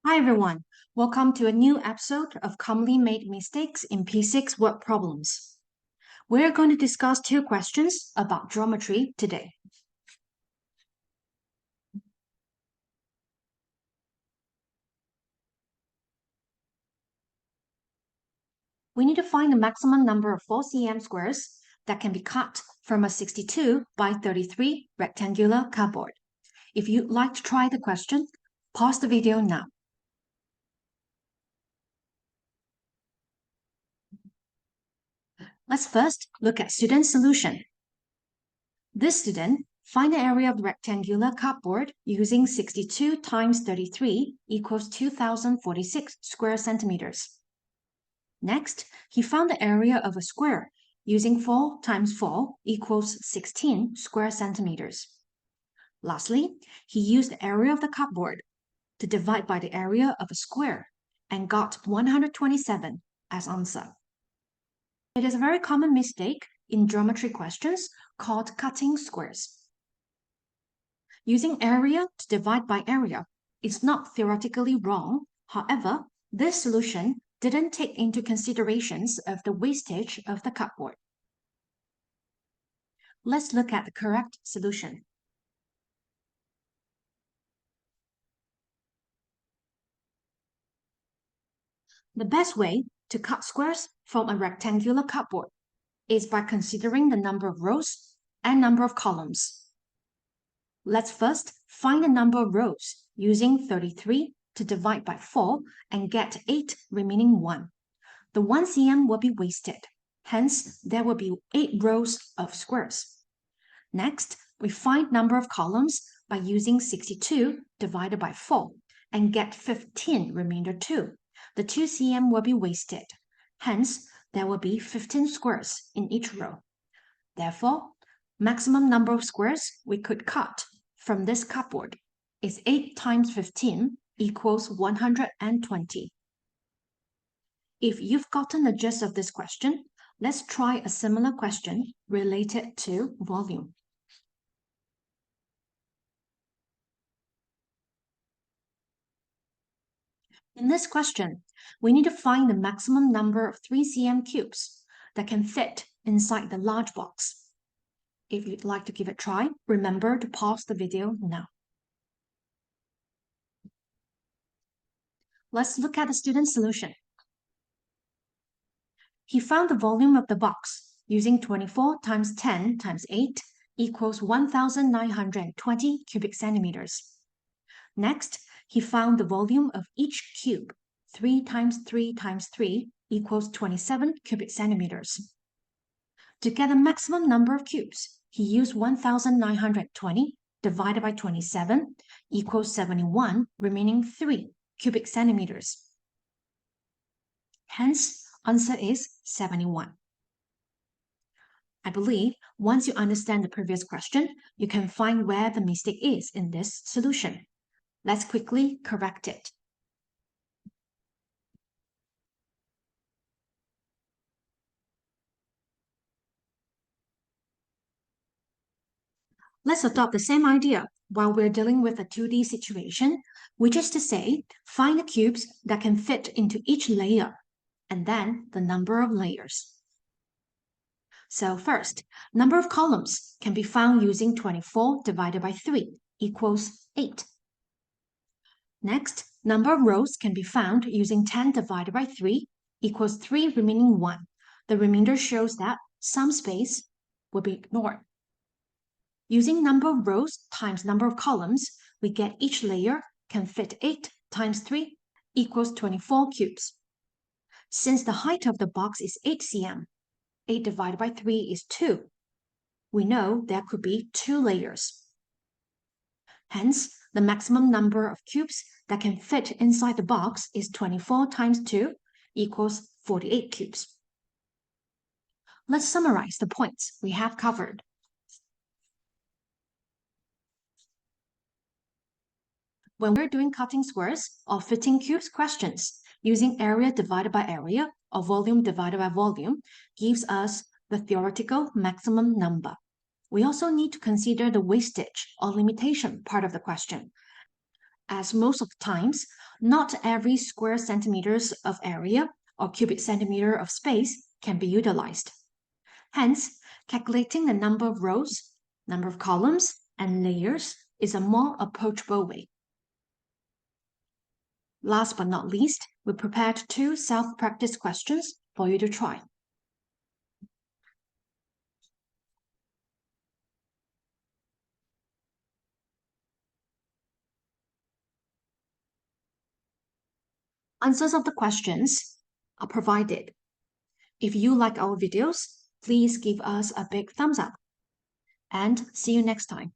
Hi everyone, welcome to a new episode of Commonly Made Mistakes in P6 Word Problems. We're going to discuss two questions about geometry today. We need to find the maximum number of 4 cm squares that can be cut from a 62 by 33 rectangular cupboard. If you'd like to try the question, pause the video now. Let's first look at student's solution. This student find the area of the rectangular cupboard using 62 times 33 equals 2046 square centimeters. Next, he found the area of a square using 4 times 4 equals 16 square centimeters. Lastly, he used the area of the cupboard to divide by the area of a square and got 127 as answer. It is a very common mistake in geometry questions called cutting squares. Using area to divide by area is not theoretically wrong. However, this solution didn't take into considerations of the wastage of the cupboard. Let's look at the correct solution. The best way to cut squares from a rectangular cupboard is by considering the number of rows and number of columns. Let's first find the number of rows using 33 to divide by 4 and get 8 remaining 1. The 1 cm will be wasted. Hence, there will be 8 rows of squares. Next, we find number of columns by using 62 divided by 4 and get 15 remainder 2. The 2 cm will be wasted. Hence, there will be 15 squares in each row. Therefore, maximum number of squares we could cut from this cupboard is 8 times 15 equals 120. If you've gotten the gist of this question, let's try a similar question related to volume. In this question, we need to find the maximum number of 3 cm cubes that can fit inside the large box. If you'd like to give it a try, remember to pause the video now. Let's look at the student's solution. He found the volume of the box using 24 times 10 times 8 equals 1,920 cubic centimeters. Next, he found the volume of each cube, 3 times 3 times 3 equals 27 cubic centimeters. To get the maximum number of cubes, he used 1,920 divided by 27 equals 71, remaining 3 cubic centimeters. Hence, answer is 71. I believe once you understand the previous question, you can find where the mistake is in this solution. Let's quickly correct it. Let's adopt the same idea while we're dealing with a 2D situation, which is to say, find the cubes that can fit into each layer, and then the number of layers. So first, number of columns can be found using 24 divided by 3 equals 8. Next, number of rows can be found using 10 divided by 3 equals 3 remaining 1. The remainder shows that some space will be ignored. Using number of rows times number of columns, we get each layer can fit 8 times 3 equals 24 cubes. Since the height of the box is 8 cm, 8 divided by 3 is 2. We know there could be 2 layers. Hence, the maximum number of cubes that can fit inside the box is 24 times 2 equals 48 cubes. Let's summarize the points we have covered. When we're doing cutting squares or fitting cubes questions, using area divided by area or volume divided by volume gives us the theoretical maximum number. We also need to consider the wastage or limitation part of the question. as most of the times, not every square centimeters of area or cubic centimeter of space can be utilized. Hence, calculating the number of rows, number of columns, and layers is a more approachable way. Last but not least, we prepared 2 self-practice questions for you to try. Answers of the questions are provided. If you like our videos, please give us a big thumbs up. And see you next time.